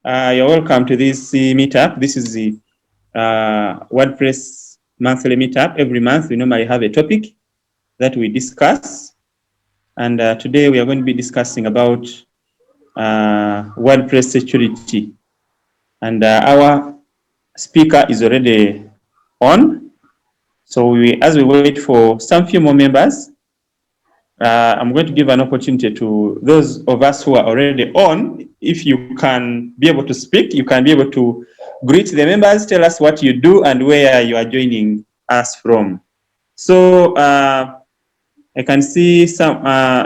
You're welcome to this meetup. This is the WordPress monthly meetup. Every month we normally have a topic that we discuss. And today we are going to be discussing about WordPress security. And our speaker is already on. So as we wait for some few more members, I'm going to give an opportunity to those of us who are already on. If you can be able to speak, you can be able to greet the members, tell us what you do and where you are joining us from. So I can see some,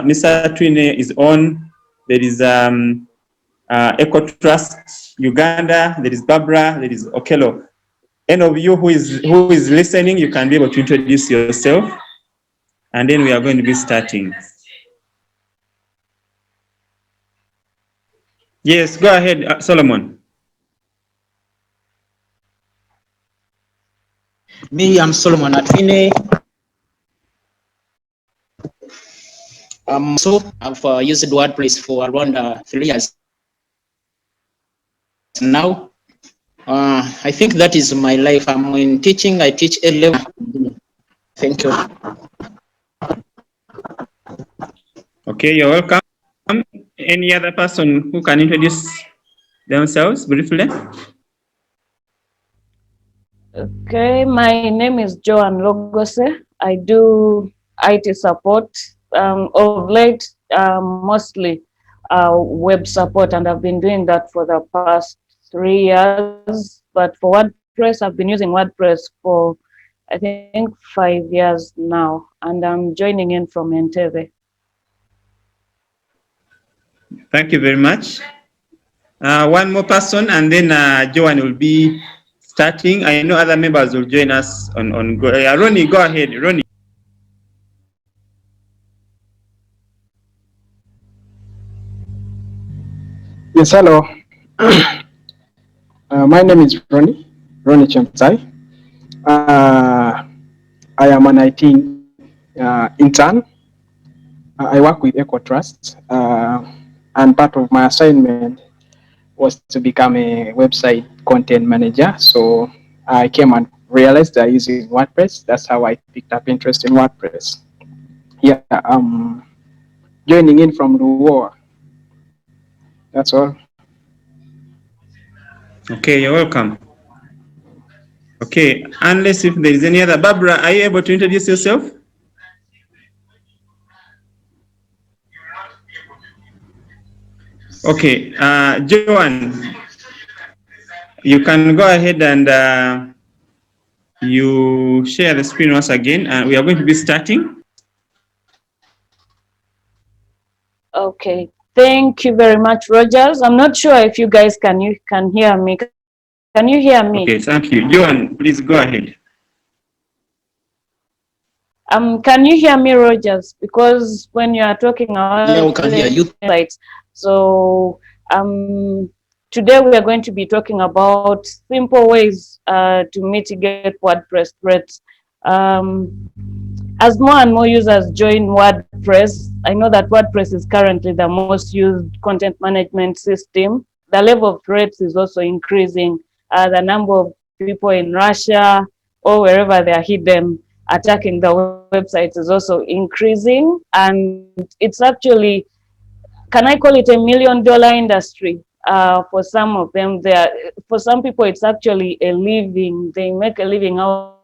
Mr. Twine is on. There is Eco Trust Uganda, there is Barbara, there is Okello. Any of you who is listening, you can be able to introduce yourself, and then we are going to be starting. Yes, go ahead, Solomon. Me, I'm Solomon Atwine. So I've used WordPress for around 3 years now. I think that is my life. I'm in teaching. I teach A-level. Thank you. Okay, you're welcome. Any other person who can introduce themselves briefly? Okay, my name is Joan Logose. I do IT support. Of late, mostly web support, and I've been doing that for the past 3 years. But for WordPress, I've been using WordPress for, I think, 5 years now, and I'm joining in from Entebbe. Thank you very much. One more person, and then Joan will be starting. I know other members will join us on Ronnie, go ahead, Ronnie. Yes, hello. My name is Ronnie Chemsai. I am an IT intern. I work with EcoTrust, and part of my assignment was to become a website content manager. So I came and realized that using WordPress, that's how I picked up interest in WordPress. Yeah, joining in from Luo. That's all. Okay, you're welcome. Okay, unless if there is any other. Barbara, are you able to introduce yourself? Okay, Joan, you can go ahead and you share the screen once again, and we are going to be starting. Okay, thank you very much, Rogers. I'm not sure if you guys can hear me. Can you hear me? Okay, thank you. Joan, please go ahead. Can you hear me, Rogers? Because when you are talking about Yeah, we can hear you. So today we are going to be talking about simple ways to mitigate WordPress threats. As more and more users join WordPress, I know that WordPress is currently the most used content management system. The level of threats is also increasing. The number of people in Russia or wherever they are hidden attacking the websites is also increasing, and it's actually, can I call it a $1 million industry? For some of them, for some people, it's actually a living. They make a living out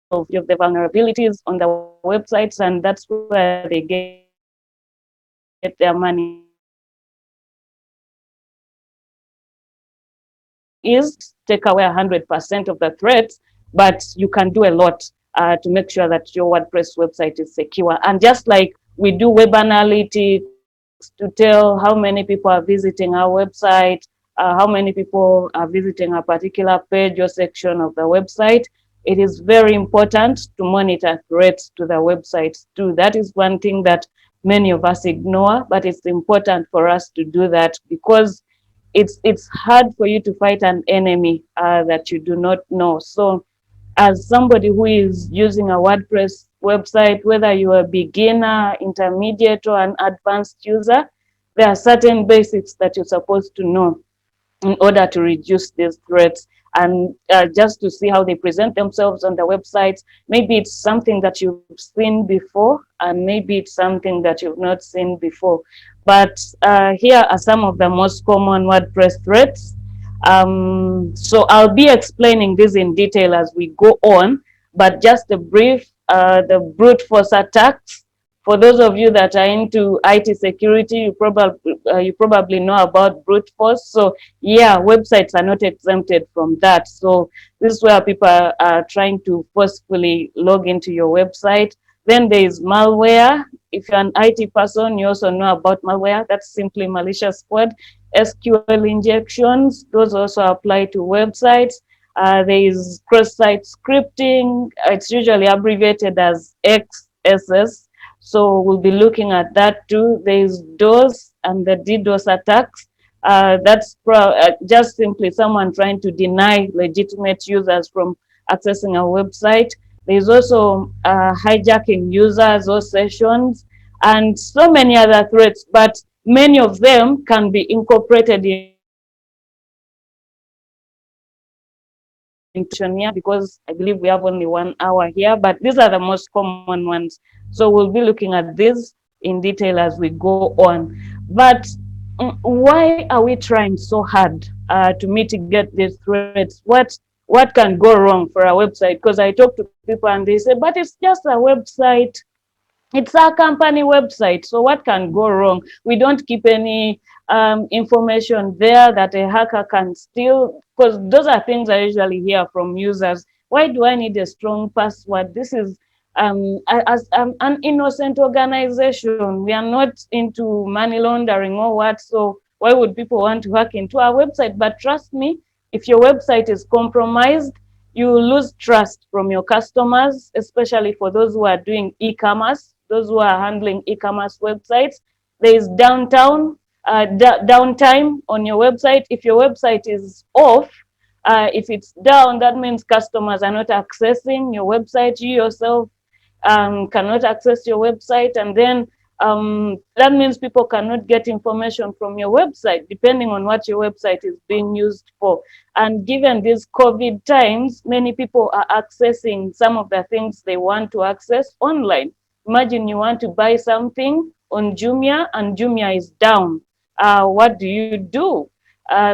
of the vulnerabilities on the websites, and that's where they get their money. Is take away 100% of the threats, but you can do a lot to make sure that your WordPress website is secure. And just like we do web analytics to tell how many people are visiting our website, how many people are visiting a particular page or section of the website, it is very important to monitor threats to the websites too. That is one thing that many of us ignore, but it's important for us to do that, because it's hard for you to fight an enemy that you do not know. So as somebody who is using a WordPress website, whether you're a beginner, intermediate, or an advanced user, there are certain basics that you're supposed to know in order to reduce these threats, and just to see how they present themselves on the websites. Maybe it's something that you've seen before, and maybe it's something that you've not seen before. But here are some of the most common WordPress threats. So I'll be explaining this in detail as we go on, but just a brief, the brute force attacks. For those of you that are into IT security, you probably know about brute force. So yeah, websites are not exempted from that. So this is where people are trying to forcefully log into your website. Then there is malware. If you're an IT person, you also know about malware. That's simply malicious code. SQL injections, those also apply to websites. There is cross-site scripting. It's usually abbreviated as XSS. So we'll be looking at that too. There is DOS and the DDoS attacks. That's just simply someone trying to deny legitimate users from accessing a website. There's also hijacking users or sessions, and so many other threats, but many of them can be incorporated in because I believe we have only 1 hour here, but these are the most common ones. So we'll be looking at this in detail as we go on. But why are we trying so hard to mitigate these threats? What can go wrong for a website? Because I talk to people and they say, but it's just a website. It's a company website, so what can go wrong? We don't keep any information there that a hacker can steal, because those are things I usually hear from users. Why do I need a strong password? This is as an innocent organization. We are not into money laundering or what, so why would people want to hack into our website? But trust me, if your website is compromised, you lose trust from your customers, especially for those who are doing e-commerce, those who are handling e-commerce websites. There is downtime on your website. If your website is off, if it's down, that means customers are not accessing your website. You yourself cannot access your website, and then that means people cannot get information from your website, depending on what your website is being used for. And given these COVID times, many people are accessing some of the things they want to access online. Imagine you want to buy something on Jumia and Jumia is down. What do you do?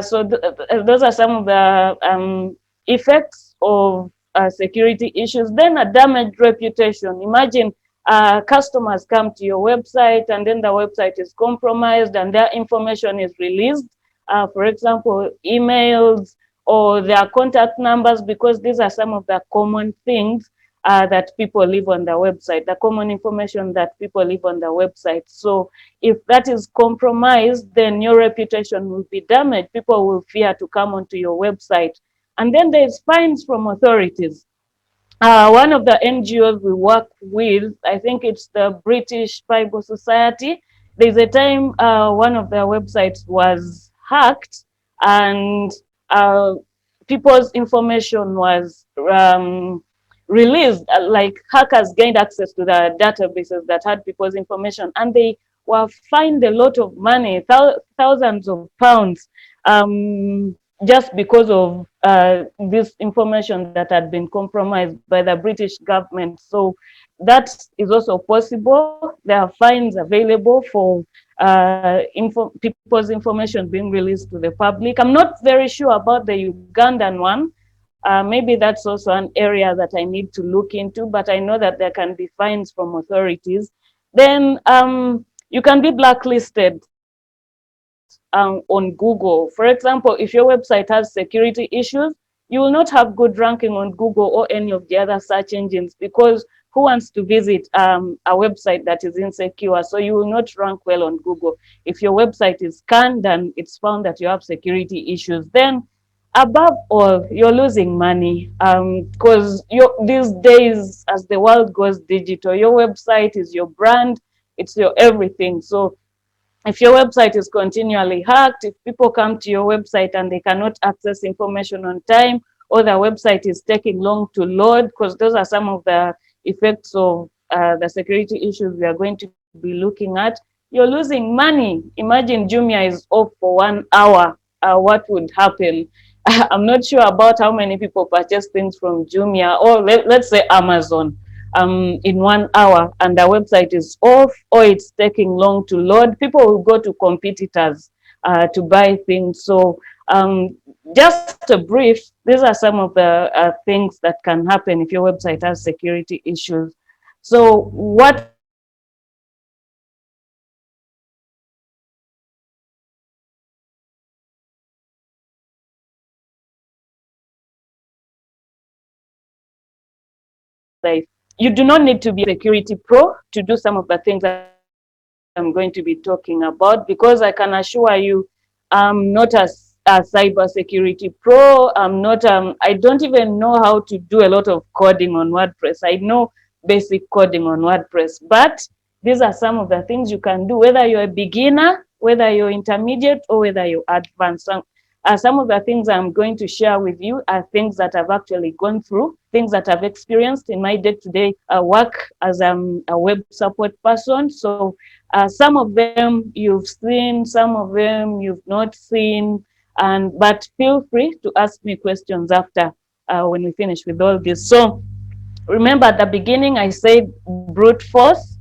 So those are some of the effects of security issues. Then a damaged reputation. Imagine customers come to your website and then the website is compromised and their information is released. For example, emails or their contact numbers, because these are some of the common things that people leave on the website, the common information that people leave on the website. So if that is compromised, then your reputation will be damaged. People will fear to come onto your website. And then there's fines from authorities. One of the NGOs we work with, I think it's the British Bible Society. There's a time one of their websites was hacked and people's information was released. Like hackers gained access to the databases that had people's information, and they were fined a lot of money, thousands of pounds, just because of this information that had been compromised by the British government. So that is also possible. There are fines available for people's information being released to the public. I'm not very sure about the Ugandan one. Maybe that's also an area that I need to look into, but I know that there can be fines from authorities. Then you can be blacklisted on Google. For example, if your website has security issues, you will not have good ranking on Google or any of the other search engines, because who wants to visit a website that is insecure? So you will not rank well on Google. If your website is scanned and it's found that you have security issues, then above all, you're losing money, because these days, as the world goes digital, your website is your brand, it's your everything. So if your website is continually hacked, if people come to your website and they cannot access information on time, or the website is taking long to load, because those are some of the effects of the security issues we are going to be looking at. you're losing money. Imagine Jumia is off for 1 hour. What would happen? I'm not sure about how many people purchase things from Jumia, or let's say Amazon, in 1 hour, and the website is off, or it's taking long to load. People will go to competitors to buy things. So just a brief, these are some of the things that can happen if your website has security issues. So what are the things that you can do to mitigate life? You do not need to be a security pro to do some of the things I'm going to be talking about, because I can assure you I'm not a cyber security pro. I don't even know how to do a lot of coding on WordPress. I know basic coding on WordPress, but these are some of the things you can do, whether you're a beginner, whether you're intermediate, or whether you're advanced. Some of the things I'm going to share with you are things that I've actually gone through, things that I've experienced in my day-to-day work as a web support person. So some of them you've seen, some of them you've not seen, but feel free to ask me questions after when we finish with all this. So remember at the beginning I said brute force.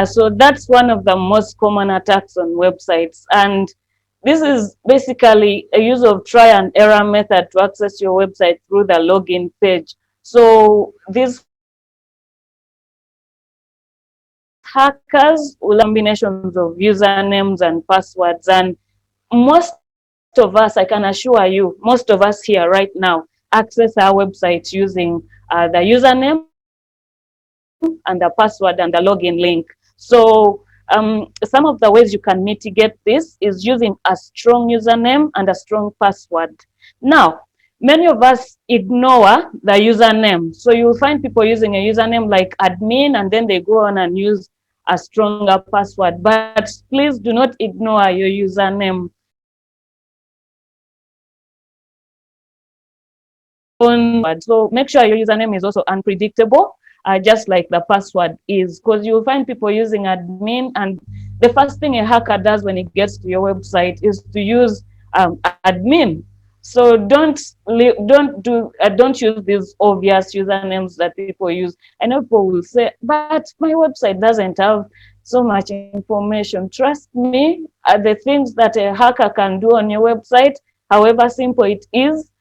So that's one of the most common attacks on websites. And this is basically a use of try and error method to access your website through the login page. So these hackers will have combinations of usernames and passwords. And most of us, I can assure you, most of us here right now access our website using the username and the password and the login link. So some of the ways you can mitigate this is using a strong username and a strong password. Now, many of us ignore the username. So you'll find people using a username like admin, and then they go on and use a stronger password. But please do not ignore your username. So make sure your username is also unpredictable, just like the password is, because you'll find people using admin, and the first thing a hacker does when it gets to your website is to use admin. So don't use these obvious usernames that people use. I know people will say, but my website doesn't have so much information. Trust me, the things that a hacker can do on your website, however simple it is,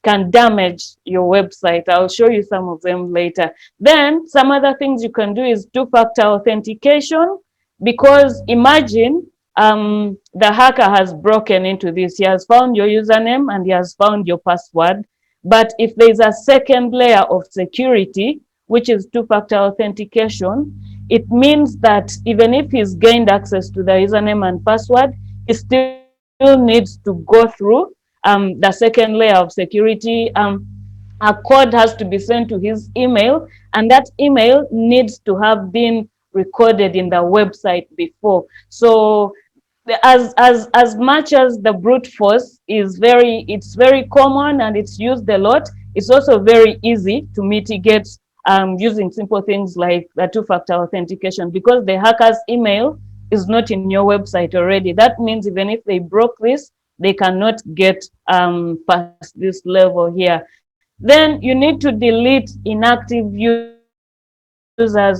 can damage your website. I'll show you some of them later. Then some other things you can do is two-factor authentication, because imagine the hacker has broken into this. He has found your username and he has found your password. But if there's a second layer of security, which is two-factor authentication, it means that even if he's gained access to the username and password, he still needs to go through the second layer of security. A code has to be sent to his email, and that email needs to have been recorded in the website before. So as much as the brute force is it's very common and it's used a lot, it's also very easy to mitigate using simple things like the two-factor authentication, because the hacker's email is not in your website already. That means even if they broke this, they cannot get past this level here. Then you need to delete inactive users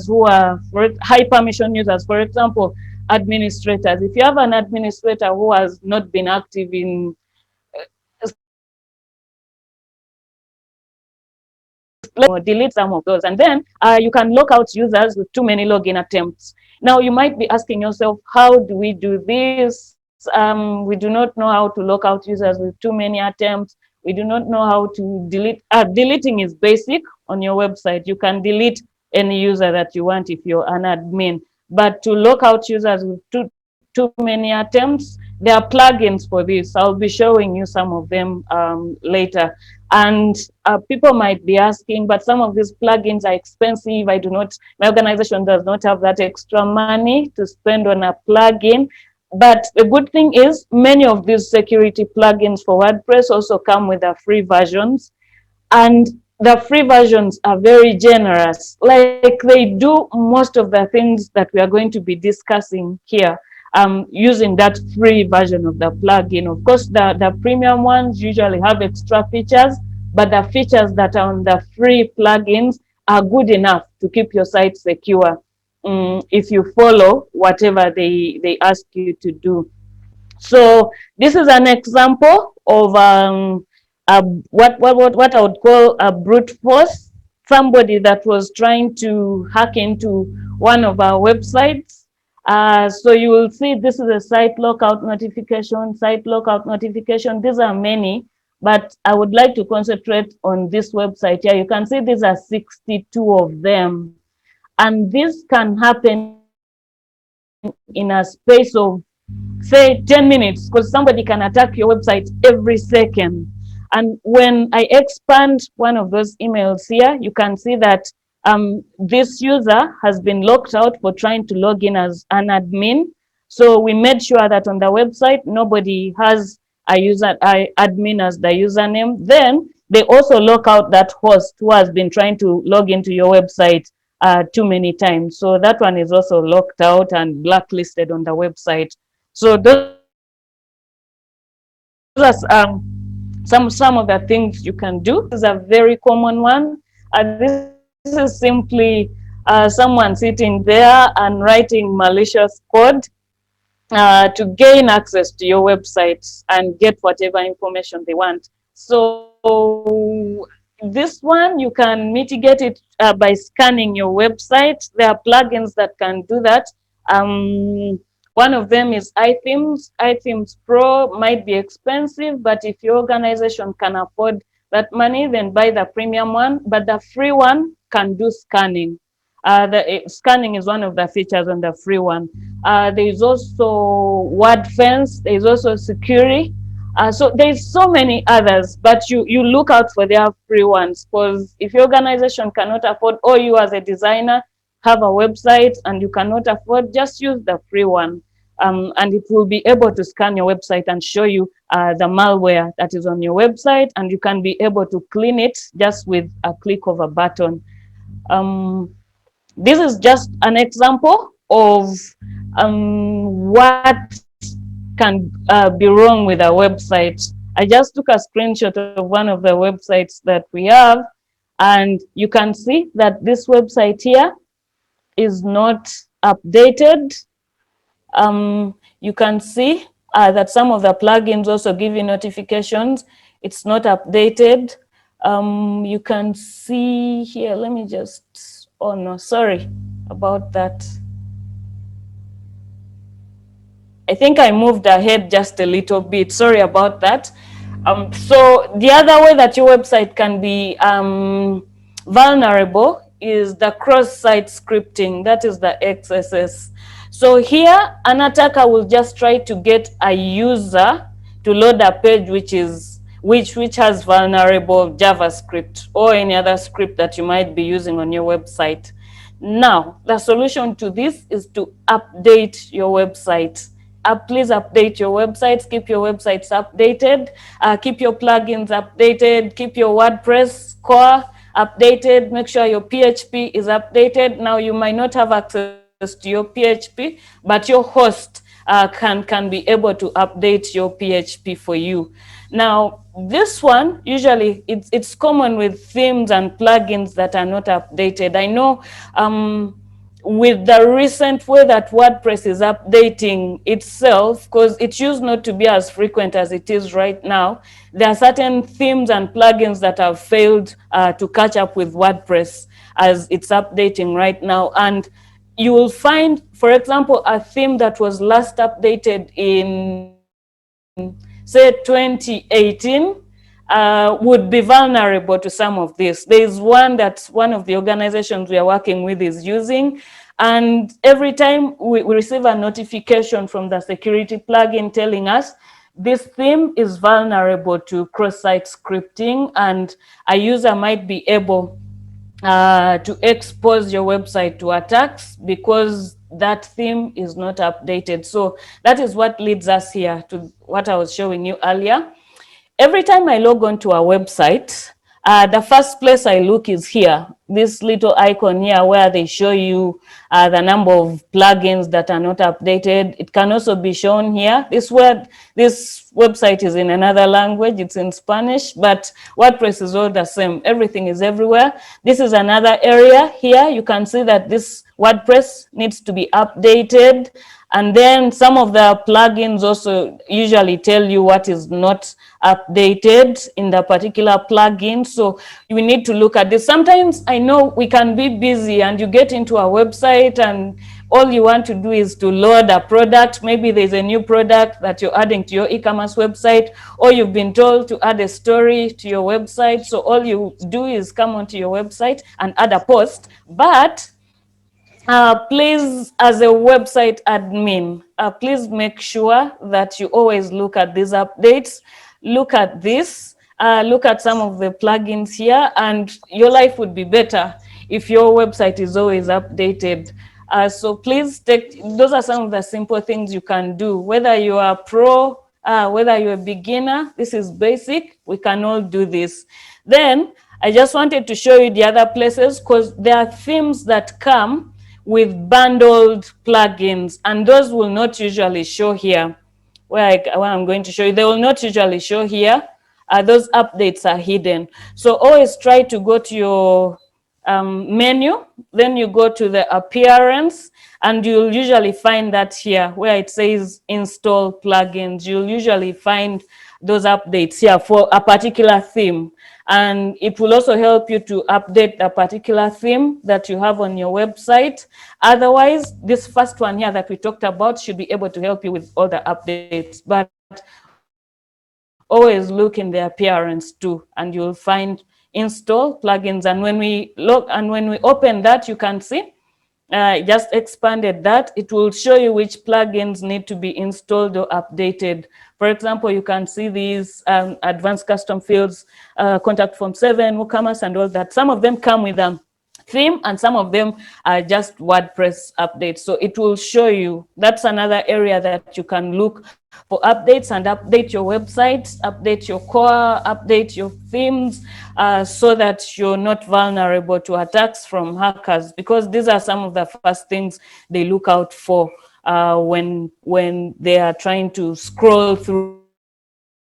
who are high permission users. For example, administrators. If you have an administrator who has not been active in or delete some of those, and then you can lock out users with too many login attempts. Now you might be asking yourself, how do we do this? We do not know how to lock out users with too many attempts. We do not know how to delete. Deleting is basic on your website. You can delete any user that you want if you're an admin, but to lock out users with too many attempts, there are plugins for this. I'll be showing you some of them later. And people might be asking, but some of these plugins are expensive. My organization does not have that extra money to spend on a plugin. But the good thing is many of these security plugins for WordPress also come with the free versions. And the free versions are very generous. Like they do most of the things that we are going to be discussing here using that free version of the plugin. Of course, the premium ones usually have extra features, but the features that are on the free plugins are good enough to keep your site secure if you follow whatever they ask you to do. So this is an example of what I would call a brute force, somebody that was trying to hack into one of our websites. So you will see this is a site lockout notification, site lockout notification. These are many, but I would like to concentrate on this website here. You can see these are 62 of them. And this can happen in a space of say 10 minutes, because somebody can attack your website every second. And when I expand one of those emails here, you can see that this user has been locked out for trying to log in as an admin. So we made sure that on the website, nobody has a admin as the username. Then they also lock out that host who has been trying to log into your website too many times. So that one is also locked out and blacklisted on the website. So those are some of the things you can do. This is a very common one. This is simply someone sitting there and writing malicious code to gain access to your website and get whatever information they want. So this one, you can mitigate it by scanning your website. There are plugins that can do that. One of them is iThemes. iThemes Pro might be expensive, but if your organization can afford that money, then buy the premium one. But the free one can do scanning. Scanning is one of the features on the free one. There is also WordFence. There is also Security. So there's so many others, but you look out for their free ones, because if your organization cannot afford, or you as a designer have a website and you cannot afford, just use the free one. And it will be able to scan your website and show you the malware that is on your website, and you can be able to clean it just with a click of a button. This is just an example of what can be wrong with a website. I just took a screenshot of one of the websites that we have, and you can see that this website here is not updated. You can see that some of the plugins also give you notifications. It's not updated. You can see here, let me just, oh no, sorry about that. I think I moved ahead just a little bit. Sorry about that. So the other way that your website can be vulnerable is the cross-site scripting. That is the XSS. So here, an attacker will just try to get a user to load a page which has vulnerable JavaScript or any other script that you might be using on your website. Now, the solution to this is to update your website. Please update your websites, keep your websites updated, keep your plugins updated, keep your WordPress core updated, make sure your PHP is updated. Now, you might not have access to your PHP, but your host can be able to update your PHP for you. Now, this one, usually it's common with themes and plugins that are not updated. I know with the recent way that WordPress is updating itself, because it used not to be as frequent as it is right now, there are certain themes and plugins that have failed to catch up with WordPress as it's updating right now. And you will find, for example, a theme that was last updated in, say, 2018, would be vulnerable to some of this. There is one that one of the organizations we are working with is using, and every time we receive a notification from the security plugin telling us this theme is vulnerable to cross-site scripting, and a user might be able to expose your website to attacks because that theme is not updated. So that is what leads us here to what I was showing you earlier. Every time I log on to a website, The first place I look is here, this little icon here where they show you the number of plugins that are not updated. It can also be shown here. This website is in another language, it's in Spanish, but WordPress is all the same. Everything is everywhere. This is another area here. You can see that this WordPress needs to be updated. And then some of the plugins also usually tell you what is not updated in the particular plugin. So you need to look at this. Sometimes I know we can be busy and you get into a website and all you want to do is to load a product. Maybe there's a new product that you're adding to your e-commerce website, or you've been told to add a story to your website. So all you do is come onto your website and add a post. But please, as a website admin, please make sure that you always look at these updates. Look at this, look at some of the plugins here, and your life would be better if your website is always updated. So please those are some of the simple things you can do. Whether you are pro, whether you're a beginner, this is basic, we can all do this. Then I just wanted to show you the other places because there are themes that come with bundled plugins, and those will not usually show here. Where I'm going to show you, they will not usually show here. Those updates are hidden. So always try to go to your menu, then you go to the appearance, and you'll usually find that here where it says install plugins. You'll usually find those updates here for a particular theme. And it will also help you to update a particular theme that you have on your website. Otherwise, this first one here that we talked about should be able to help you with all the updates. But always look in the appearance too, and you'll find install plugins. And when we open that, you can see just expanded that. It will show you which plugins need to be installed or updated. For example, you can see these advanced custom fields, contact form 7, WooCommerce, and all that. Some of them come with a theme and some of them are just WordPress updates. So it will show you. That's another area that you can look for updates and update your website, update your core, update your themes, so that you're not vulnerable to attacks from hackers, because these are some of the first things they look out for when they are trying to scroll through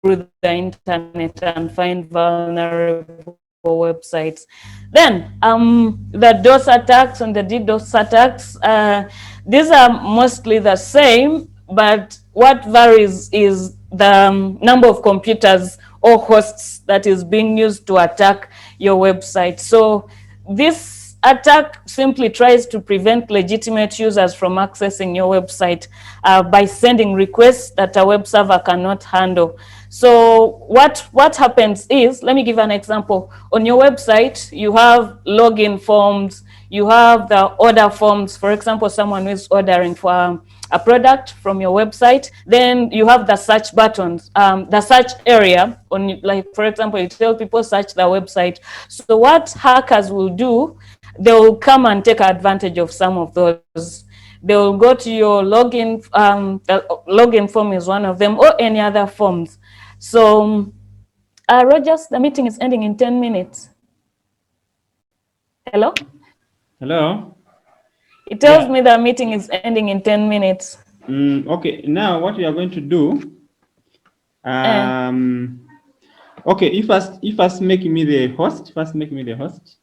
the internet and find vulnerable websites. Then the DOS attacks and the DDoS attacks, these are mostly the same, but what varies is the number of computers or hosts that is being used to attack your website. So this attack simply tries to prevent legitimate users from accessing your website by sending requests that a web server cannot handle. So what happens is, let me give an example. On your website, you have login forms, you have the order forms. For example, someone who is ordering for a product from your website, then you have the search buttons, the search area on, like, for example, you tell people search the website. So what hackers will do, they will come and take advantage of some of those. They will go to your login, the login form is one of them, or any other forms. So, Rogers, the meeting is ending in 10 minutes. Hello? Hello? It tells me the meeting is ending in 10 minutes. Okay, now what we are going to do, okay, you first make me the host. First make me the host.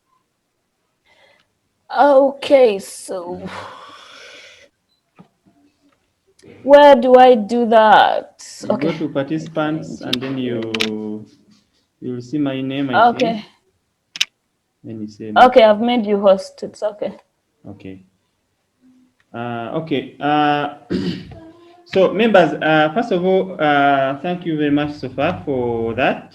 Okay, so where do I do that? You Okay. go to participants and then you'll see my name, I Okay. think. Then you say Okay, I've made you host. It's okay. Okay. Okay. So members, first of all, thank you very much so far for that,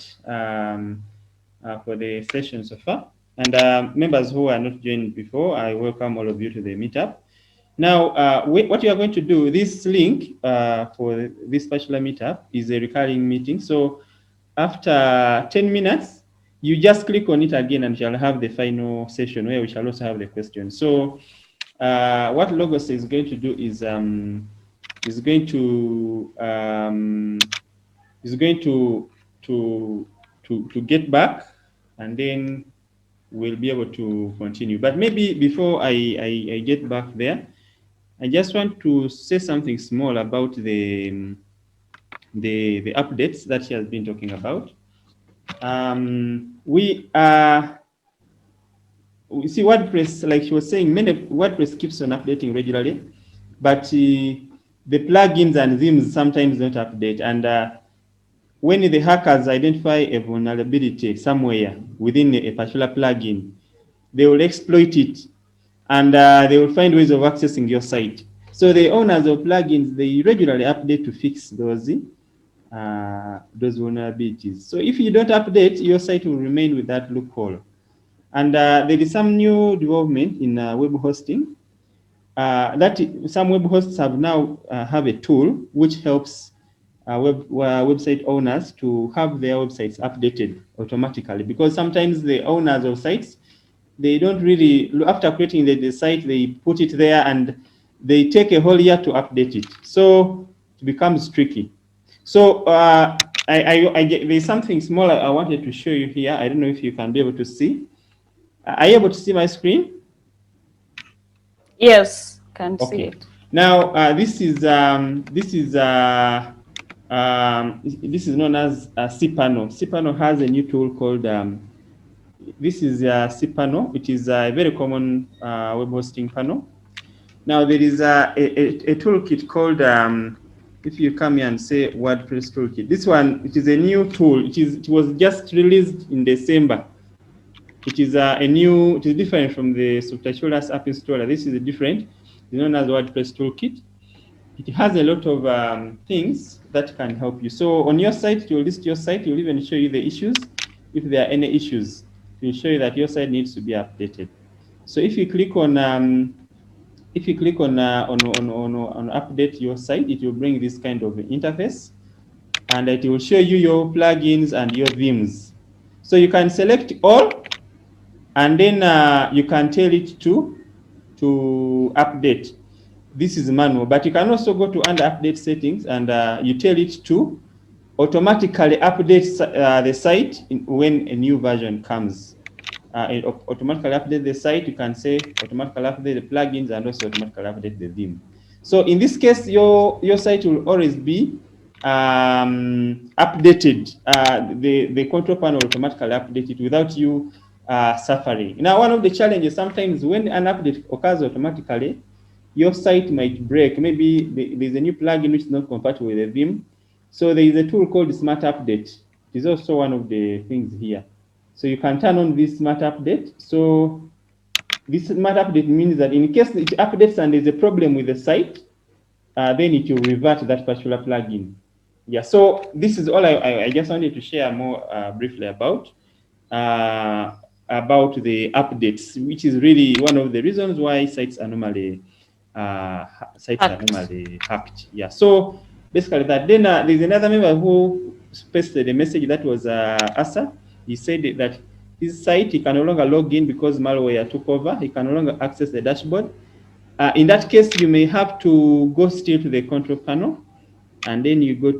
for the session so far. And members who are not joined before, I welcome all of you to the meetup. Now, what you are going to do, this link for this particular meetup is a recurring meeting. So after 10 minutes, you just click on it again and shall have the final session where we shall also have the questions. So what Logos is going to do is going to get back and then we'll be able to continue. But maybe before I get back there, I just want to say something small about the updates that she has been talking about. We see WordPress, like she was saying, many WordPress keeps on updating regularly, but the plugins and themes sometimes don't update. And when the hackers identify a vulnerability somewhere within a particular plugin, they will exploit it, and they will find ways of accessing your site. So the owners of plugins, they regularly update to fix those vulnerabilities. So if you don't update, your site will remain with that loophole. And there is some new development in web hosting that some web hosts have now have a tool which helps website owners to have their websites updated automatically, because sometimes the owners of sites, they don't really, after creating the site, they put it there and they take a whole year to update it. So it becomes tricky. So there's something small I wanted to show you here. I don't know if you can be able to see. Are you able to see my screen? Yes, can see Okay. it. Now this is known as cPanel. cPanel has a new tool called this is cPanel. It is a very common web hosting panel. Now there is a toolkit called if you come here and say WordPress toolkit. This one, it is a new tool. It was just released in December. It is it is different from the Subtitulous app installer. This is different. It's known as WordPress toolkit. It has a lot of things that can help you. So on your site, it will list your site. It will even show you the issues. If there are any issues, it will show you that your site needs to be updated. So if you click on update your site, it will bring this kind of interface, and it will show you your plugins and your themes. So you can select all, and then you can tell it to update. This is manual, but you can also go to under update settings, and you tell it to automatically update the site when a new version comes. It automatically update the site. You can say automatically update the plugins and also automatically update the theme. So in this case, your site will always be updated. The control panel will automatically update it without you suffering. Now, one of the challenges sometimes when an update occurs automatically, your site might break. Maybe there's a new plugin which is not compatible with the theme. So there is a tool called Smart Update. It is also one of the things here. So you can turn on this Smart Update. So this Smart Update means that in case it updates and there's a problem with the site, then it will revert that particular plugin. Yeah, so this is all I just wanted to share more briefly about the updates, which is really one of the reasons why sites are normally hacked. Yeah, so basically that. Then there's another member who pasted a message that was Asa. He said that his site, he can no longer log in because malware took over. He can no longer access the dashboard. In that case, you may have to go still to the control panel, and then you can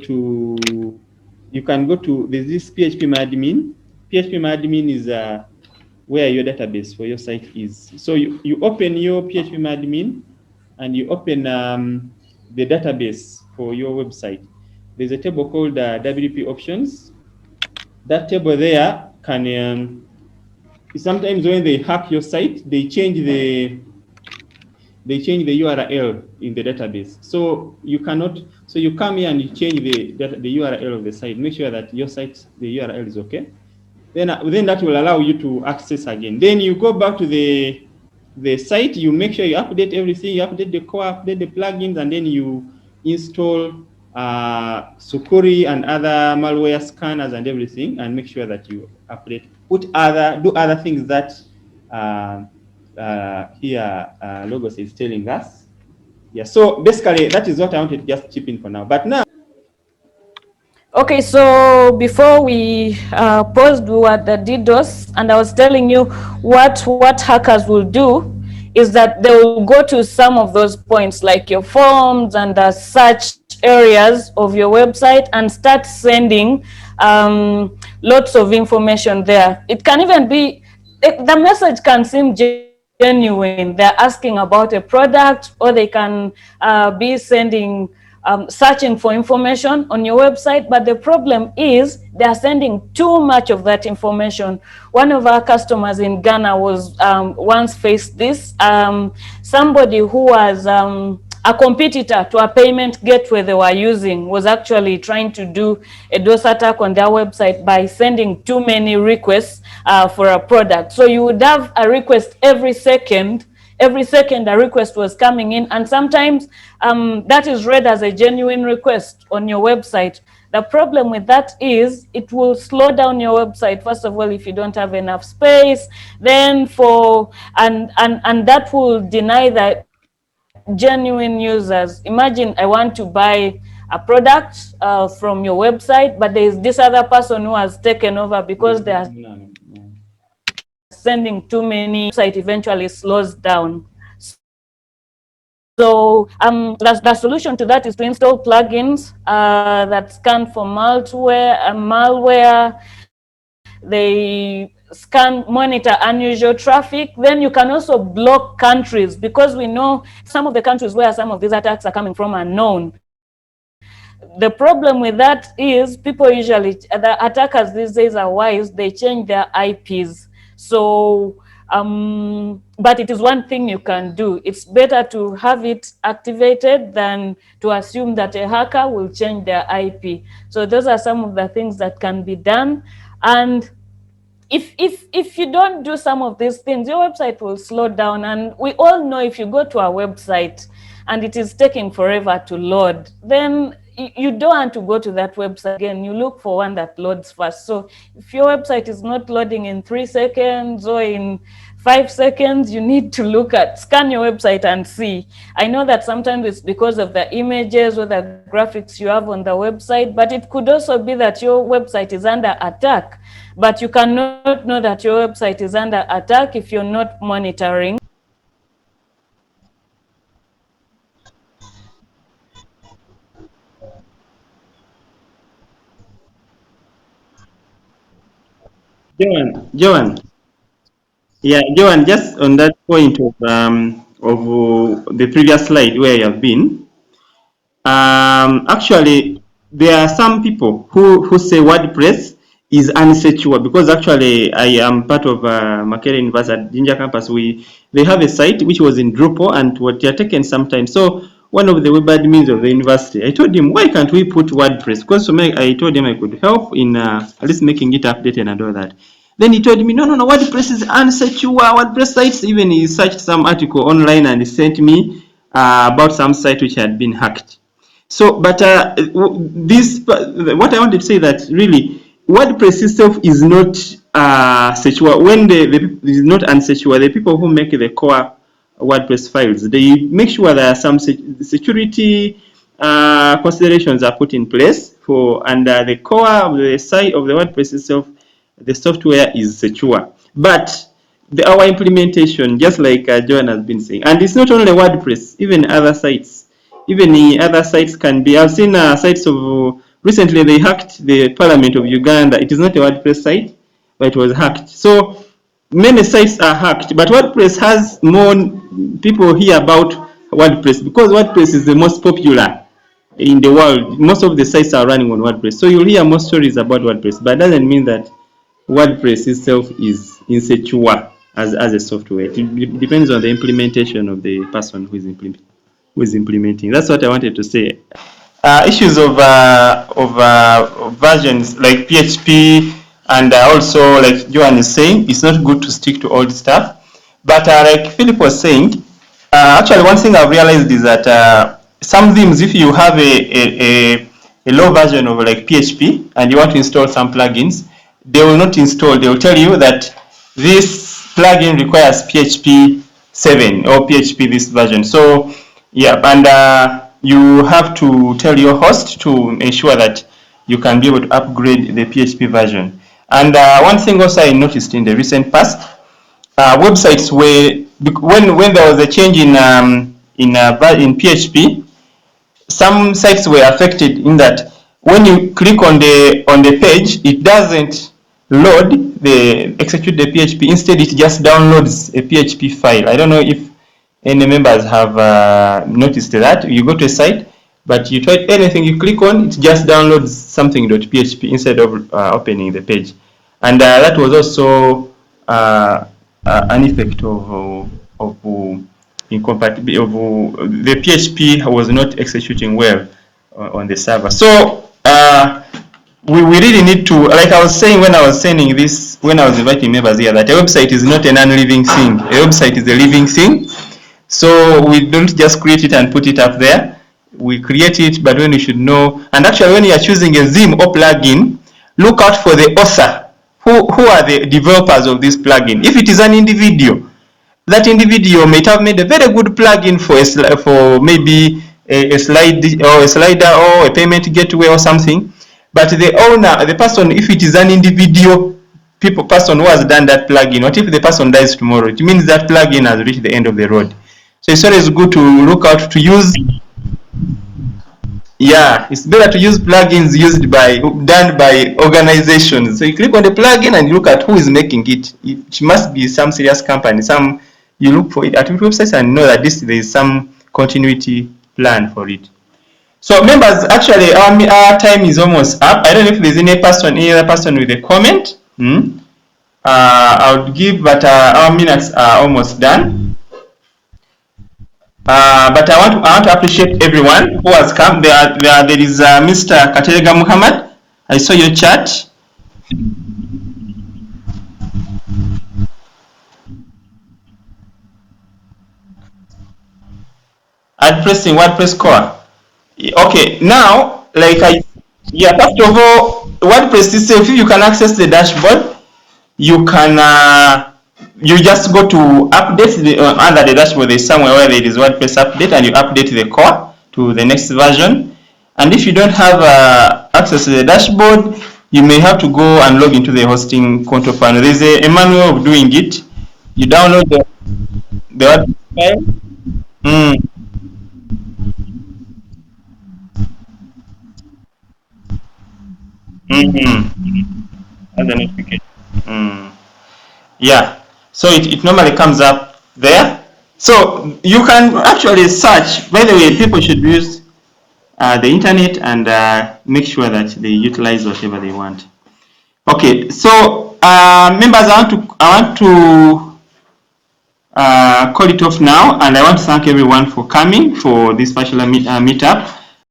go to, there's this phpMyAdmin. phpMyAdmin is where your database for your site is. So you open your phpMyAdmin and you open the database for your website. There's a table called WP options. That table there can, sometimes when they hack your site, they change the URL in the database. So you cannot, so you come here and you change the URL of the site, make sure that your site, the URL is okay. Then that will allow you to access again. Then you go back to the site, you make sure you update everything, you update the core, update the plugins, and then you install Sukuri and other malware scanners and everything, and make sure that you update, do other things that here Logos is telling us. Yeah, so basically that is what I wanted to just chip in for now. But now, okay, so before we paused, we were at the DDoS, and I was telling you what hackers will do is that they will go to some of those points like your forms and search areas of your website and start sending lots of information there. It can even be, the message can seem genuine. They're asking about a product, or they can be sending, searching for information on your website, but the problem is they're sending too much of that information. One of our customers in Ghana was once faced this. Somebody who was a competitor to a payment gateway they were using was actually trying to do a DOS attack on their website by sending too many requests for a product. So you would have a request every second a request was coming in, and sometimes that is read as a genuine request on your website. The problem with that is it will slow down your website, first of all, if you don't have enough space, then and that will deny that genuine users. Imagine I want to buy a product from your website, but there is this other person who has taken over because they are sending too many, site eventually slows down. So the solution to that is to install plugins that scan for malware. They monitor unusual traffic. Then you can also block countries, because we know some of the countries where some of these attacks are coming from are known. The problem with that is people usually, the attackers these days are wise, they change their IPs. So, but it is one thing you can do. It's better to have it activated than to assume that a hacker will change their IP. So those are some of the things that can be done. And if you don't do some of these things, your website will slow down. And we all know if you go to our website and it is taking forever to load, then you don't want to go to that website again. You look for one that loads fast. So if your website is not loading in 3 seconds or in 5 seconds, you need to scan your website and see. I know that sometimes it's because of the images or the graphics you have on the website, but it could also be that your website is under attack. But you cannot know that your website is under attack if you're not monitoring. Joan, yeah, Joan, just on that point of the previous slide where you have been, actually, there are some people who say WordPress is unsecure, because actually I am part of Makerere University at Jinja campus. They have a site which was in Drupal and what they are taken sometimes. So one of the web admins of the university, I told him, why can't we put WordPress? Because I told him I could help in at least making it updated and all that. Then he told me, no, WordPress is unsecure. WordPress sites, even he searched some article online and he sent me about some site which had been hacked. So, but what I wanted to say that really WordPress itself is not secure. When the is not unsecure, the people who make the core WordPress files, they make sure there are some security considerations are put in place for, and the core of the site of the WordPress itself, the software is secure. But our implementation, just like Joan has been saying, and it's not only WordPress, even other sites. Even other sites can be. I've seen sites of recently they hacked the Parliament of Uganda. It is not a WordPress site, but it was hacked. So many sites are hacked, but WordPress has more people hear about WordPress because WordPress is the most popular in the world. Most of the sites are running on WordPress, so you'll hear more stories about WordPress. But it doesn't mean that WordPress itself is insecure as a software. It depends on the implementation of the person who is implementing. That's what I wanted to say. Issues of versions like PHP and also like Johan is saying, it's not good to stick to old stuff. But like Philip was saying, actually one thing I've realized is that some themes, if you have a low version of like PHP and you want to install some plugins, they will not install. They will tell you that this plugin requires PHP 7 or PHP this version. So yeah, and you have to tell your host to ensure that you can be able to upgrade the PHP version. And one thing also I noticed in the recent past, websites where when there was a change in PHP, some sites were affected in that when you click on the page, it doesn't execute the PHP. Instead, it just downloads a PHP file. I don't know if any members have noticed that. You go to a site, but you type anything you click on, it just downloads something.php instead of opening the page. And that was also an effect of incompatibility. The PHP was not executing well on the server. So we really need to, like I was saying when I was saying this, when I was inviting members here, that a website is not a non-living thing. A website is a living thing. So we don't just create it and put it up there. We create it, but when you should know, and actually when you are choosing a theme or plugin, look out for the author. Who are the developers of this plugin? If it is an individual, that individual might have made a very good plugin for maybe a slider or a payment gateway or something, but the owner, the person, if it is an individual person who has done that plugin, what if the person dies tomorrow? It means that plugin has reached the end of the road. So it's always good to look out to use. Yeah, it's better to use plugins done by organizations. So you click on the plugin and you look at who is making it. It must be some serious company. You look for it at websites and know that there is some continuity plan for it. So members, actually our time is almost up. I don't know if there's any other person with a comment. I would give, but our minutes are almost done. But I want to appreciate everyone who has come. There is Mr. Katerega Muhammad. I saw your chat. Pressing WordPress core. Okay, now first of all, WordPress itself, if you can access the dashboard, you can you just go to update under the dashboard. There's somewhere where there is WordPress update, and you update the core to the next version. And if you don't have access to the dashboard, you may have to go and log into the hosting control panel. There's a manual of doing it. You download the WordPress file. As a notification. Yeah, so it normally comes up there. So you can actually search. By the way, people should use the internet and make sure that they utilize whatever they want. Okay, so members, I want to call it off now, and I want to thank everyone for coming for this particular meetup.